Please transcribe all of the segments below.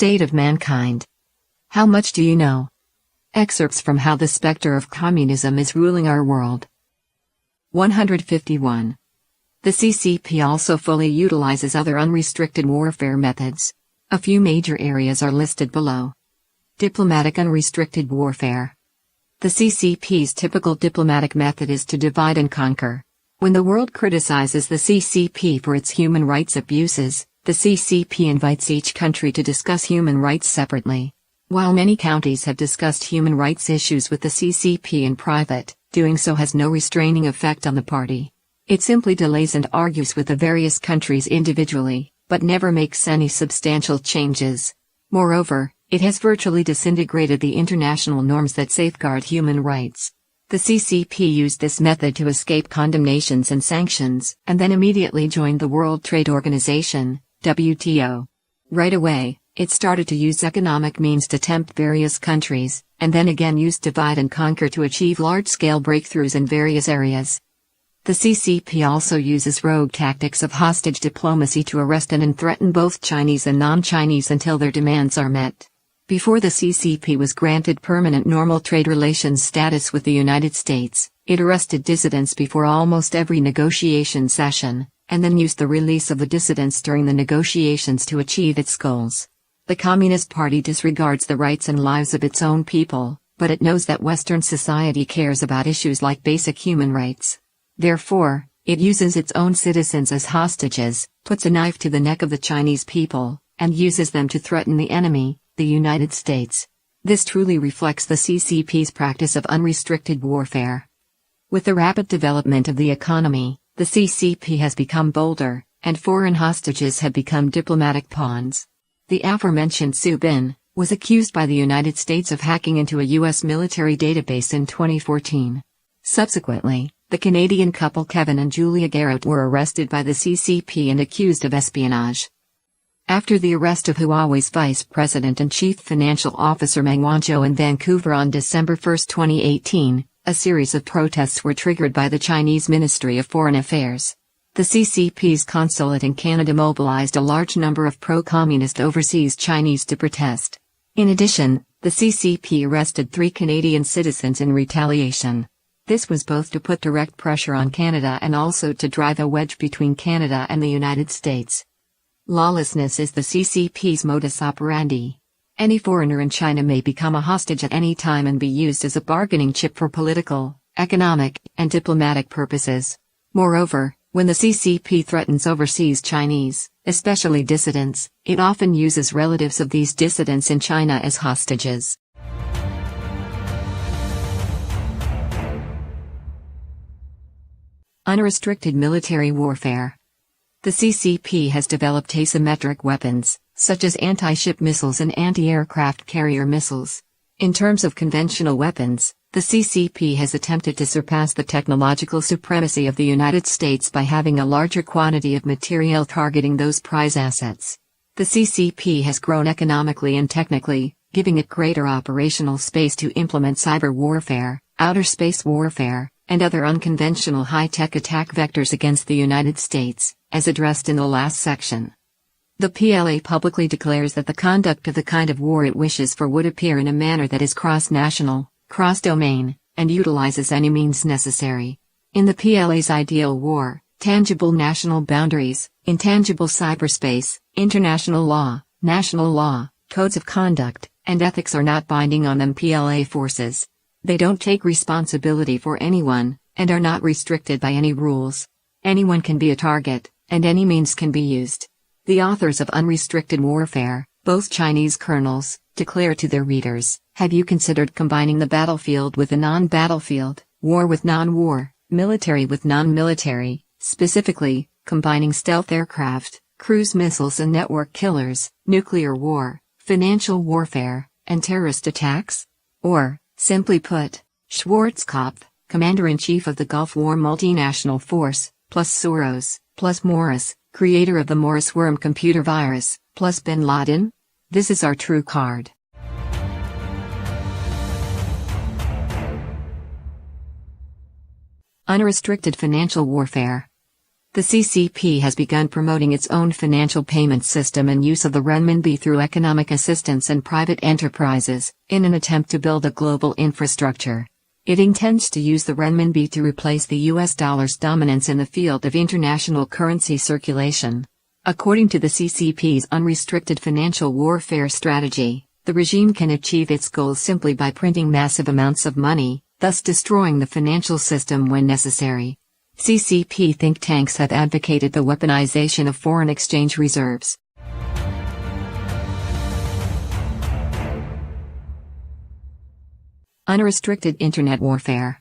State of mankind. How much do you know? Excerpts from How the Spectre of Communism is Ruling Our World. 151. The CCP also fully utilizes other unrestricted warfare methods. A few major areas are listed below. Diplomatic unrestricted warfare. The CCP's typical diplomatic method is to divide and conquer. When the world criticizes the CCP for its human rights abuses, the CCP invites each country to discuss human rights separately. While many countries have discussed human rights issues with the CCP in private, doing so has no restraining effect on the party. It simply delays and argues with the various countries individually, but never makes any substantial changes. Moreover, it has virtually disintegrated the international norms that safeguard human rights. The CCP used this method to escape condemnations and sanctions, and then immediately joined the World Trade Organization, WTO. Right away, it started to use economic means to tempt various countries, and then again used divide and conquer to achieve large-scale breakthroughs in various areas. The CCP also uses rogue tactics of hostage diplomacy to arrest and threaten both Chinese and non-Chinese until their demands are met. Before the CCP was granted permanent normal trade relations status with the United States, it arrested dissidents before almost every negotiation session, and then used the release of the dissidents during the negotiations to achieve its goals. The Communist Party disregards the rights and lives of its own people, but it knows that Western society cares about issues like basic human rights. Therefore, it uses its own citizens as hostages, puts a knife to the neck of the Chinese people, and uses them to threaten the enemy, the United States. This truly reflects the CCP's practice of unrestricted warfare. With the rapid development of the economy, the CCP has become bolder, and foreign hostages have become diplomatic pawns. The aforementioned Su Bin was accused by the United States of hacking into a U.S. military database in 2014. Subsequently, the Canadian couple Kevin and Julia Garrett were arrested by the CCP and accused of espionage. After the arrest of Huawei's Vice President and Chief Financial Officer Meng Wanzhou in Vancouver on December 1, 2018, a series of protests were triggered by the Chinese Ministry of Foreign Affairs. The CCP's consulate in Canada mobilized a large number of pro-communist overseas Chinese to protest. In addition, the CCP arrested 3 Canadian citizens in retaliation. This was both to put direct pressure on Canada and also to drive a wedge between Canada and the United States. Lawlessness is the CCP's modus operandi. Any foreigner in China may become a hostage at any time and be used as a bargaining chip for political, economic, and diplomatic purposes. Moreover, when the CCP threatens overseas Chinese, especially dissidents, it often uses relatives of these dissidents in China as hostages. Unrestricted military warfare. The CCP has developed asymmetric weapons, such as anti-ship missiles and anti-aircraft carrier missiles. In terms of conventional weapons, the CCP has attempted to surpass the technological supremacy of the United States by having a larger quantity of materiel targeting those prize assets. The CCP has grown economically and technically, giving it greater operational space to implement cyber warfare, outer space warfare, and other unconventional high-tech attack vectors against the United States, as addressed in the last section. The PLA publicly declares that the conduct of the kind of war it wishes for would appear in a manner that is cross-national, cross-domain, and utilizes any means necessary. In the PLA's ideal war, tangible national boundaries, intangible cyberspace, international law, national law, codes of conduct, and ethics are not binding on them PLA forces. They don't take responsibility for anyone, and are not restricted by any rules. Anyone can be a target, and any means can be used. The authors of Unrestricted Warfare, both Chinese colonels, declare to their readers, have you considered combining the battlefield with the non-battlefield, war with non-war, military with non-military, specifically, combining stealth aircraft, cruise missiles and network killers, nuclear war, financial warfare, and terrorist attacks? Or, simply put, Schwarzkopf, Commander-in-Chief of the Gulf War multinational force, plus Soros, plus Morris, creator of the Morris worm computer virus, plus Bin Laden? This is our true card. Unrestricted financial warfare. The CCP has begun promoting its own financial payment system and use of the renminbi through economic assistance and private enterprises, in an attempt to build a global infrastructure. It intends to use the renminbi to replace the US dollar's dominance in the field of international currency circulation. According to the CCP's unrestricted financial warfare strategy, the regime can achieve its goals simply by printing massive amounts of money, thus destroying the financial system when necessary. CCP think tanks have advocated the weaponization of foreign exchange reserves. Unrestricted Internet warfare.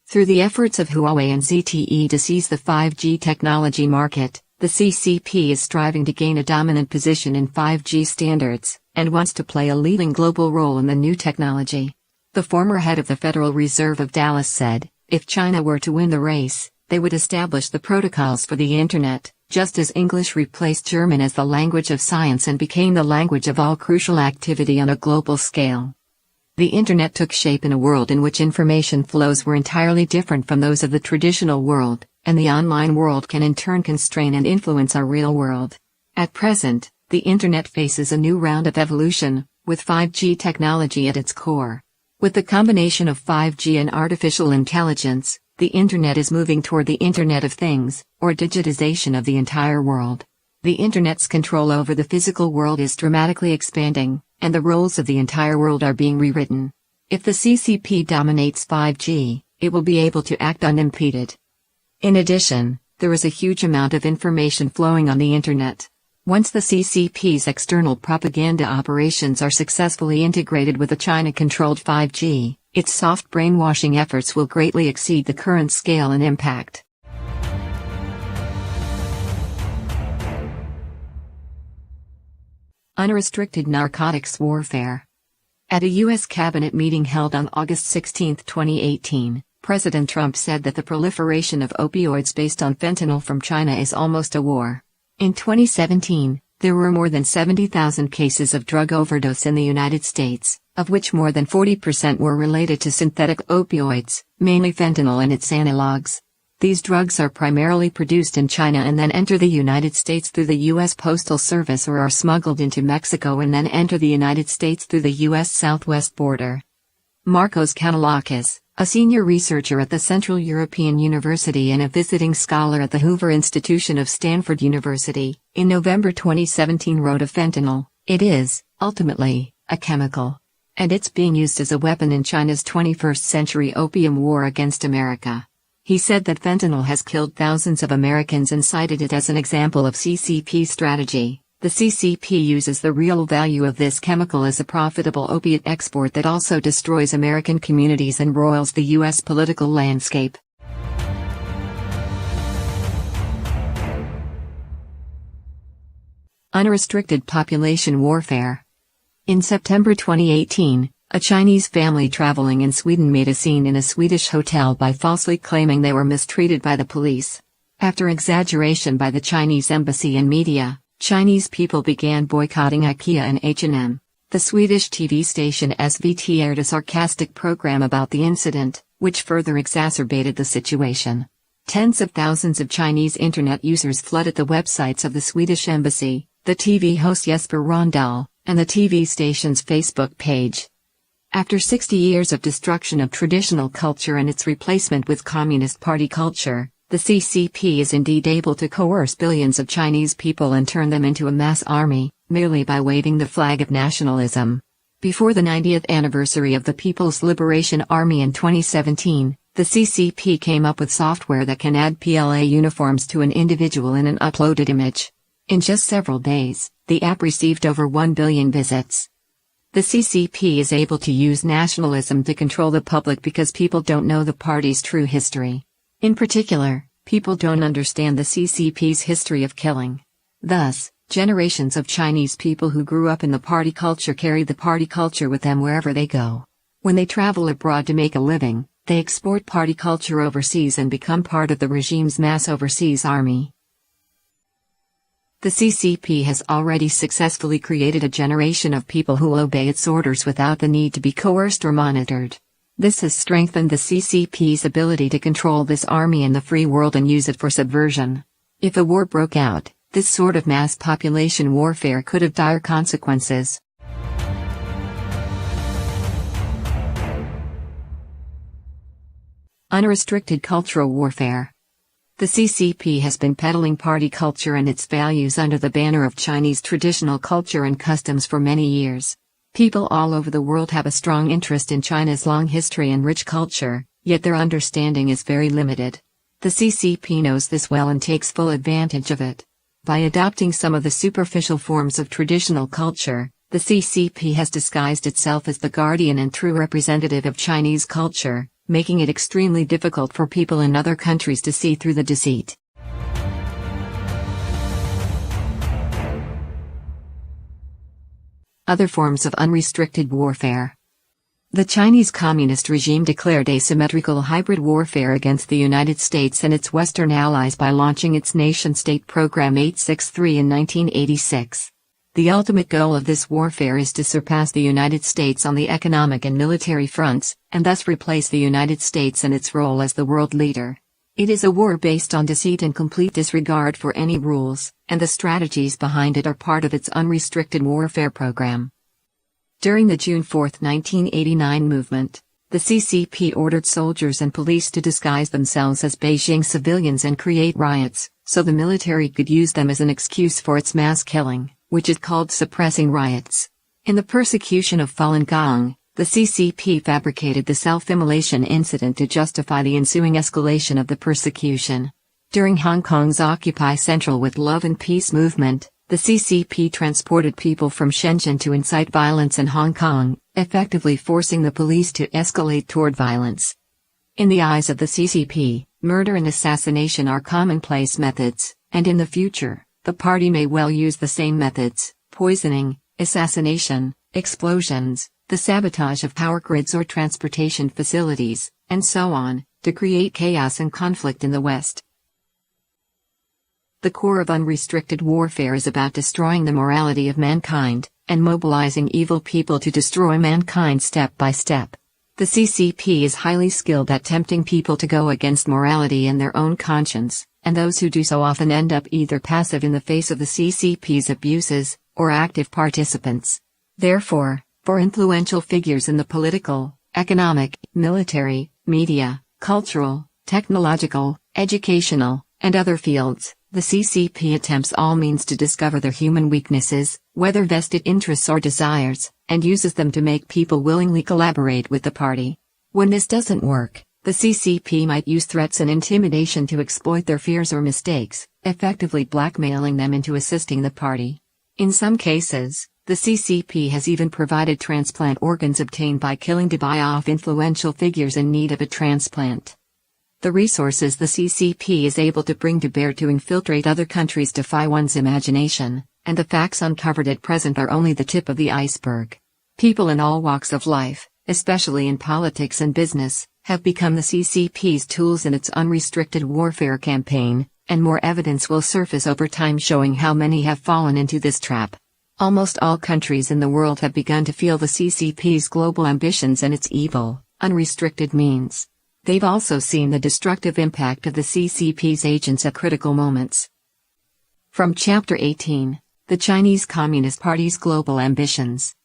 Through the efforts of Huawei and ZTE to seize the 5G technology market, the CCP is striving to gain a dominant position in 5G standards, and wants to play a leading global role in the new technology. The former head of the Federal Reserve of Dallas said, if China were to win the race, they would establish the protocols for the Internet, just as English replaced German as the language of science and became the language of all crucial activity on a global scale. The Internet took shape in a world in which information flows were entirely different from those of the traditional world, and the online world can in turn constrain and influence our real world. At present, the Internet faces a new round of evolution, with 5G technology at its core. With the combination of 5G and artificial intelligence, the Internet is moving toward the Internet of Things, or digitization of the entire world. The Internet's control over the physical world is dramatically expanding, and the roles of the entire world are being rewritten. If the CCP dominates 5G, it will be able to act unimpeded. In addition, there is a huge amount of information flowing on the Internet. Once the CCP's external propaganda operations are successfully integrated with the China-controlled 5G, its soft brainwashing efforts will greatly exceed the current scale and impact. Unrestricted narcotics warfare. At a U.S. cabinet meeting held on August 16, 2018, President Trump said that the proliferation of opioids based on fentanyl from China is almost a war. In 2017, there were more than 70,000 cases of drug overdose in the United States, of which more than 40% were related to synthetic opioids, mainly fentanyl and its analogs. These drugs are primarily produced in China and then enter the United States through the U.S. Postal Service or are smuggled into Mexico and then enter the United States through the U.S. southwest border. Marcos Kanellakis, a senior researcher at the Central European University and a visiting scholar at the Hoover Institution of Stanford University, in November 2017 wrote of fentanyl, "It is, ultimately, a chemical. And it's being used as a weapon in China's 21st century opium war against America." He said that fentanyl has killed thousands of Americans and cited it as an example of CCP strategy. The CCP uses the real value of this chemical as a profitable opiate export that also destroys American communities and roils the U.S. political landscape. Unrestricted population warfare. In September 2018, a Chinese family traveling in Sweden made a scene in a Swedish hotel by falsely claiming they were mistreated by the police. After exaggeration by the Chinese embassy and media, Chinese people began boycotting IKEA and H&M. The Swedish TV station SVT aired a sarcastic program about the incident, which further exacerbated the situation. Tens of thousands of Chinese internet users flooded the websites of the Swedish embassy, the TV host Jesper Rondell, and the TV station's Facebook page. After 60 years of destruction of traditional culture and its replacement with Communist Party culture, the CCP is indeed able to coerce billions of Chinese people and turn them into a mass army, merely by waving the flag of nationalism. Before the 90th anniversary of the People's Liberation Army in 2017, the CCP came up with software that can add PLA uniforms to an individual in an uploaded image. In just several days, the app received over 1 billion visits. The CCP is able to use nationalism to control the public because people don't know the party's true history. In particular, people don't understand the CCP's history of killing. Thus, generations of Chinese people who grew up in the party culture carry the party culture with them wherever they go. When they travel abroad to make a living, they export party culture overseas and become part of the regime's mass overseas army. The CCP has already successfully created a generation of people who will obey its orders without the need to be coerced or monitored. This has strengthened the CCP's ability to control this army in the free world and use it for subversion. If a war broke out, this sort of mass population warfare could have dire consequences. Unrestricted cultural warfare. The CCP has been peddling party culture and its values under the banner of Chinese traditional culture and customs for many years. People all over the world have a strong interest in China's long history and rich culture, yet their understanding is very limited. The CCP knows this well and takes full advantage of it. By adopting some of the superficial forms of traditional culture, the CCP has disguised itself as the guardian and true representative of Chinese culture, making it extremely difficult for people in other countries to see through the deceit. Other forms of unrestricted warfare. The Chinese Communist regime declared asymmetrical hybrid warfare against the United States and its Western allies by launching its nation-state program 863 in 1986. The ultimate goal of this warfare is to surpass the United States on the economic and military fronts, and thus replace the United States in its role as the world leader. It is a war based on deceit and complete disregard for any rules, and the strategies behind it are part of its unrestricted warfare program. During the June 4, 1989 movement, the CCP ordered soldiers and police to disguise themselves as Beijing civilians and create riots, so the military could use them as an excuse for its mass killing, which it called suppressing riots. In the persecution of Falun Gong, the CCP fabricated the self-immolation incident to justify the ensuing escalation of the persecution. During Hong Kong's Occupy Central with Love and Peace movement, the CCP transported people from Shenzhen to incite violence in Hong Kong, effectively forcing the police to escalate toward violence. In the eyes of the CCP, murder and assassination are commonplace methods, and in the future, the party may well use the same methods: poisoning, assassination, explosions, the sabotage of power grids or transportation facilities, and so on, to create chaos and conflict in the West. The core of unrestricted warfare is about destroying the morality of mankind, and mobilizing evil people to destroy mankind step by step. The CCP is highly skilled at tempting people to go against morality and their own conscience, and those who do so often end up either passive in the face of the CCP's abuses, or active participants. Therefore, for influential figures in the political, economic, military, media, cultural, technological, educational, and other fields, the CCP attempts all means to discover their human weaknesses, whether vested interests or desires, and uses them to make people willingly collaborate with the party. When this doesn't work, the CCP might use threats and intimidation to exploit their fears or mistakes, effectively blackmailing them into assisting the party. In some cases, the CCP has even provided transplant organs obtained by killing to buy off influential figures in need of a transplant. The resources the CCP is able to bring to bear to infiltrate other countries defy one's imagination, and the facts uncovered at present are only the tip of the iceberg. People in all walks of life, especially in politics and business, have become the CCP's tools in its unrestricted warfare campaign, and more evidence will surface over time showing how many have fallen into this trap. Almost all countries in the world have begun to feel the CCP's global ambitions and its evil, unrestricted means. They've also seen the destructive impact of the CCP's agents at critical moments. From Chapter 18, The Chinese Communist Party's Global Ambitions.